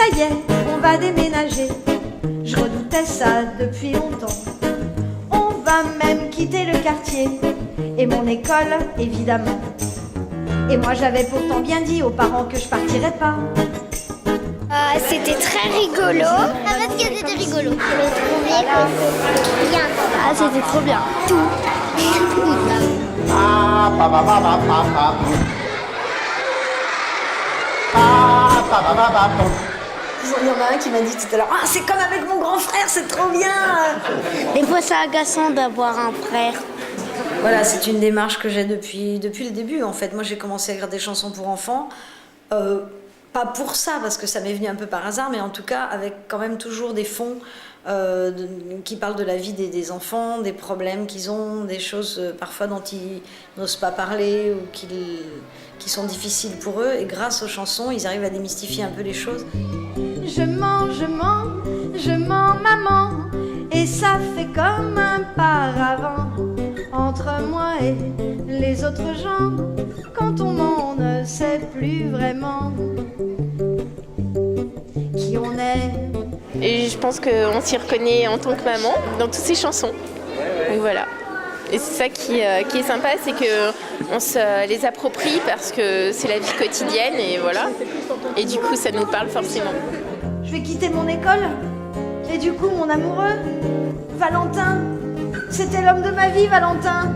ça y est, on va déménager. Je redoutais ça depuis longtemps. On va même quitter le quartier et mon école, évidemment. Et moi j'avais pourtant bien dit aux parents que je partirais pas. C'était très rigolo. Parce que c'était rigolo. Je trouvais que c'était bien. Ah, c'était trop bien. Tout. Il y en a un qui m'a dit tout à l'heure, ah, c'est comme avec mon grand frère, c'est trop bien. Des fois, c'est agaçant d'avoir un frère. Voilà, c'est une démarche que j'ai depuis le début, en fait. Moi, j'ai commencé à écrire des chansons pour enfants. Pas pour ça, parce que ça m'est venu un peu par hasard, mais en tout cas avec quand même toujours des fonds qui parlent de la vie des enfants, des problèmes qu'ils ont, des choses parfois dont ils n'osent pas parler ou qui sont difficiles pour eux. Et grâce aux chansons, ils arrivent à démystifier un peu les choses. Je mens, maman, et ça fait comme un paravent entre moi et les autres gens. Quand on ment, on ne sait plus vraiment qui on est. Et je pense qu'on s'y reconnaît en tant que maman dans toutes ces chansons. Donc voilà. Et c'est ça qui est sympa, c'est qu'on se les approprie parce que c'est la vie quotidienne et voilà. Et du coup, ça nous parle forcément. Je vais quitter mon école et du coup, mon amoureux, Valentin, c'était l'homme de ma vie, Valentin.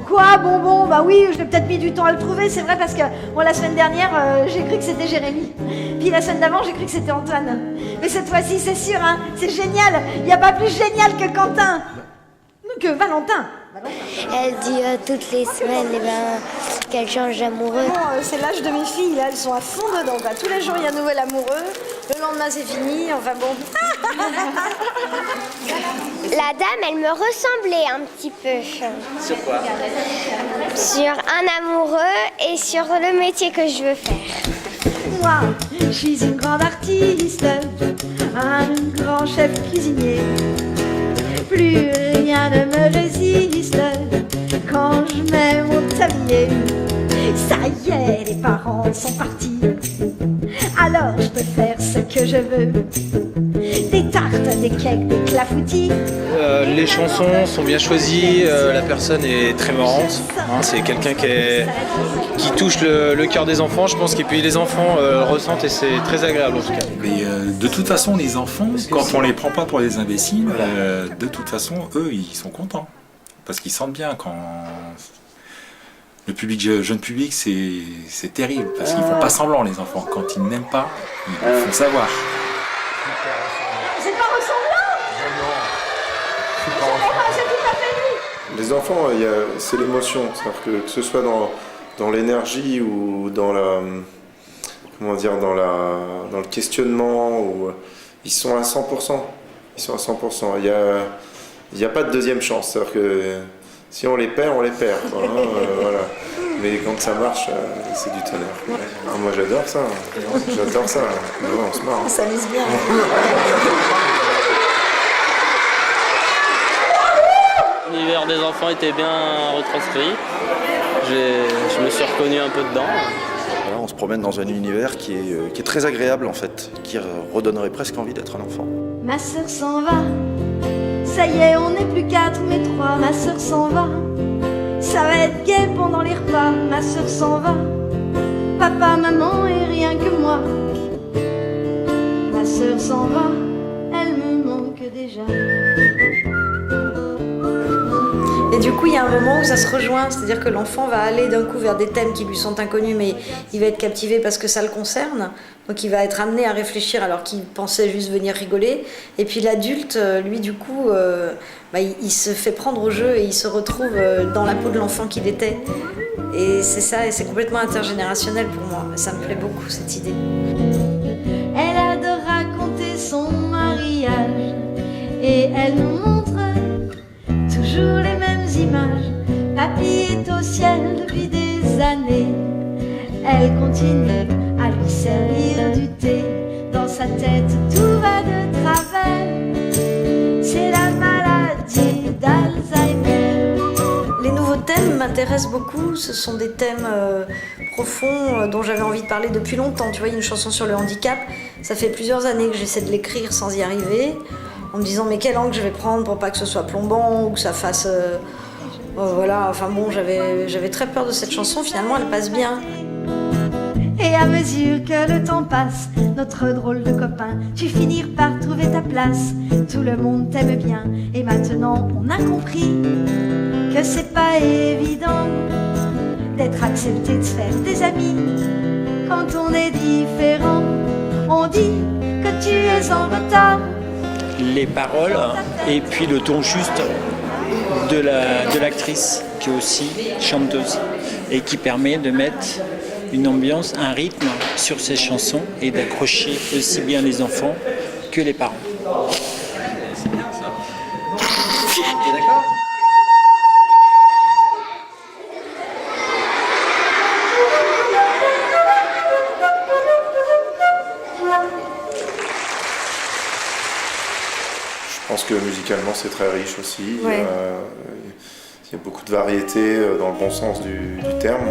Quoi, bonbon? Bah oui, je l'ai peut-être mis du temps à le trouver, c'est vrai, parce que bon, la semaine dernière, j'ai cru que c'était Jérémy. Puis la semaine d'avant, j'ai cru que c'était Antoine. Mais cette fois-ci, c'est sûr, hein, c'est génial. Il n'y a pas plus génial que Quentin. Que Valentin. Elle dit toutes les semaines qu'elle change d'amoureux. Bon, c'est l'âge de mes filles, là, elles sont à fond dedans. Quoi. Tous les jours, il y a un nouvel amoureux. Le lendemain, c'est fini. Enfin bon. La dame, elle me ressemblait un petit peu. Sur quoi? Sur un amoureux et sur le métier que je veux faire. Moi, je suis une grande artiste, un grand chef cuisinier. Plus rien ne me résiste quand je mets mon tablier. Ça y est, les parents sont partis. Alors je peux faire ce que je veux. Des tartes, des cakes, des clafoutis. Les chansons sont bien choisies, la personne est très marrante. Hein, c'est quelqu'un qui touche le cœur des enfants, je pense, et puis les enfants ressentent et c'est très agréable en tout cas. Mais de toute façon, les enfants, quand on les prend pas pour des imbéciles, de toute façon, eux, ils sont contents. Parce qu'ils sentent bien quand... Le public, jeune public, c'est terrible. Parce qu'ils font pas semblant, les enfants. Quand ils n'aiment pas, ils le font savoir. C'est pas ressemblant. C'est tout à fait lui. Les enfants, c'est l'émotion. C'est-à-dire que ce soit dans l'énergie ou dans la... Comment dire, dans le questionnement, ils sont à 100%. Ils sont à 100%. Il n'y a pas de deuxième chance. C'est-à-dire que si on les perd, on les perd. Quoi, hein, voilà. Mais quand ça marche, c'est du tonnerre. Ah, moi j'adore ça. J'adore ça. Ouais, on se marre. On s'amuse bien. L'univers des enfants était bien retranscrit. Je me suis reconnu un peu dedans. Voilà, on se promène dans un univers qui est très agréable en fait, qui redonnerait presque envie d'être un enfant. Ma sœur s'en va. Ça y est, on n'est plus 4 mais 3. Ma sœur s'en va. Ça va être gai pendant les repas. Ma sœur s'en va. Papa, maman et rien que moi. Ma sœur s'en va. Elle me manque déjà. Et du coup, il y a un moment où ça se rejoint, c'est-à-dire que l'enfant va aller d'un coup vers des thèmes qui lui sont inconnus, mais il va être captivé parce que ça le concerne. Donc il va être amené à réfléchir alors qu'il pensait juste venir rigoler. Et puis l'adulte, lui, du coup, il se fait prendre au jeu et il se retrouve dans la peau de l'enfant qu'il était. Et c'est ça, et c'est complètement intergénérationnel pour moi. Ça me plaît beaucoup, cette idée. Elle adore raconter son mariage et elle nous montre toujours les mêmes images. Papy est au ciel depuis des années. Elle continue à lui servir du thé. Dans sa tête, tout va de travers. C'est la maladie d'Alzheimer. Les nouveautés thèmes m'intéressent beaucoup. Ce sont des thèmes profonds dont j'avais envie de parler depuis longtemps. Tu vois, il y a une chanson sur le handicap. Ça fait plusieurs années que j'essaie de l'écrire sans y arriver, en me disant mais quel angle je vais prendre pour pas que ce soit plombant ou que ça fasse... voilà, enfin bon, j'avais très peur de cette chanson. Finalement, elle passe bien. Et à mesure que le temps passe, notre drôle de copain, tu finis par trouver ta place. Tout le monde t'aime bien, et maintenant on a compris que c'est pas évident d'être accepté, de se faire des amis. Quand on est différent, on dit que tu es en retard. Les paroles et puis le ton juste de l'actrice qui est aussi chanteuse et qui permet de mettre une ambiance, un rythme sur ces chansons et d'accrocher aussi bien les enfants que les parents. C'est bien ça. T'es d'accord ? Je pense que musicalement c'est très riche aussi. Ouais. Il y a beaucoup de variété dans le bon sens du terme.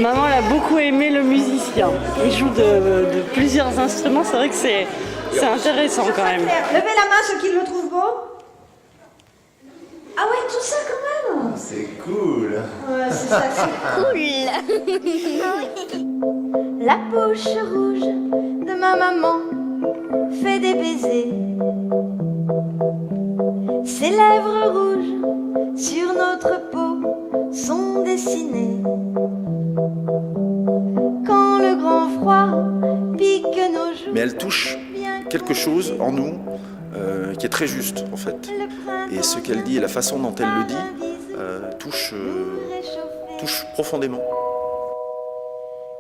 Maman elle a beaucoup aimé le musicien. Il joue de plusieurs instruments, c'est vrai que c'est intéressant quand même. Levez la main ceux qui le trouvent beau. Ah ouais, tout ça quand même. C'est cool. Ouais, c'est ça, c'est cool. La bouche rouge de ma maman fait des baisers. Ses lèvres rouges sur notre peau sont dessinées. Quand le grand froid pique nos joues. Mais elle touche quelque chose en nous qui est très juste en fait. Et ce qu'elle dit et la façon dont elle le dit touche profondément.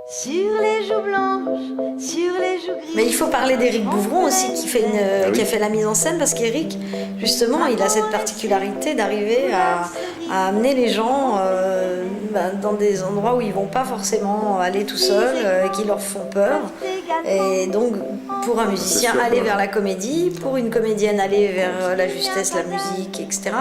Sur les joues blanches, sur les joues grises. Mais il faut parler d'Éric Bouvron aussi qui a fait la mise en scène, parce qu'Éric, justement, il a cette particularité d'arriver à amener les gens dans des endroits où ils vont pas forcément aller tout seuls et qui leur font peur. Et donc, pour un musicien, aller vers la comédie, pour une comédienne, aller vers la justesse, la musique, etc.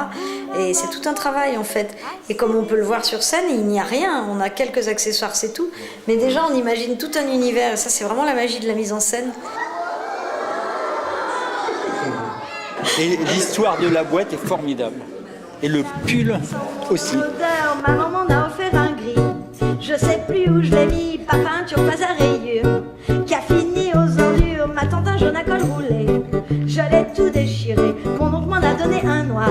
Et c'est tout un travail en fait. Et comme on peut le voir sur scène, il n'y a rien. On a quelques accessoires, c'est tout. Mais déjà, on imagine tout un univers. Et ça, c'est vraiment la magie de la mise en scène. Et l'histoire de la boîte est formidable. Et le pull aussi. Ma maman m'a offert un gris. Je sais plus où je l'ai mis. Pas peinture, pas à rayures. Qui a fini aux ordures. Ma tante un jaune à col roulé. Je l'ai tout déchiré. Mon oncle m'en a donné un noir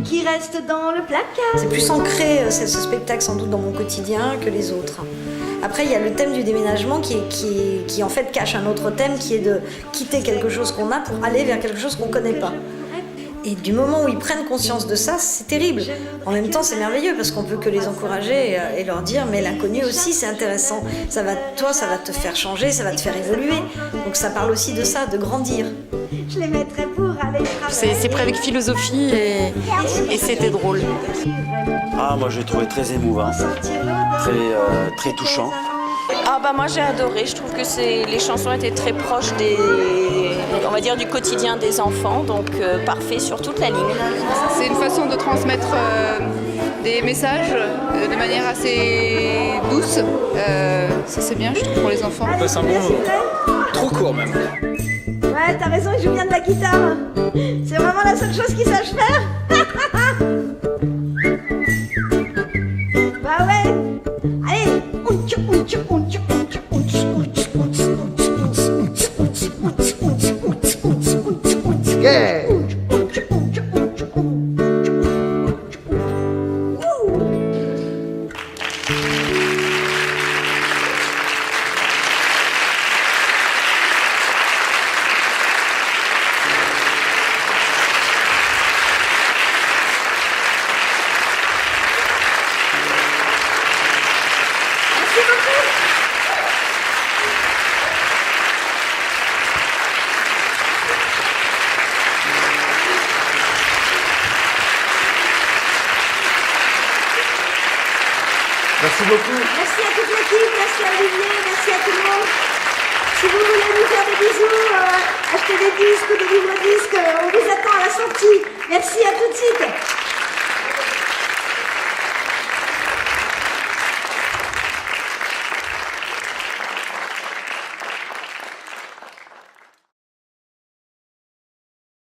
qui reste dans le placard. C'est plus ancré, ce spectacle, sans doute, dans mon quotidien que les autres. Après, il y a le thème du déménagement qui en fait cache un autre thème, qui est de quitter quelque chose qu'on a pour aller vers quelque chose qu'on ne connaît pas. Et du moment où ils prennent conscience de ça, c'est terrible. En même temps, c'est merveilleux parce qu'on peut que les encourager et leur dire mais l'inconnu aussi, c'est intéressant. Toi, ça va te faire changer, ça va te faire évoluer. Donc ça parle aussi de ça, de grandir. Je les mettrai pour aller travailler. C'est pris avec philosophie et c'était drôle. Ah, moi j'ai trouvé très émouvant, très touchant. Ah bah moi j'ai adoré, je trouve que les chansons étaient très proches on va dire du quotidien des enfants, donc parfait sur toute la ligne. C'est une façon de transmettre des messages de manière assez douce. Ça c'est bien, je trouve, pour les enfants. On passe un bon moment. Trop court même. Ouais, t'as raison, il joue bien de la guitare. C'est vraiment la seule chose qu'il sache faire. Bah ouais. Allez. Yeah. Merci beaucoup. Merci à toute l'équipe, merci à Olivier, merci à tout le monde. Si vous voulez nous faire des bisous, acheter des disques ou des livres disques, on vous attend à la sortie. Merci, à tout de suite.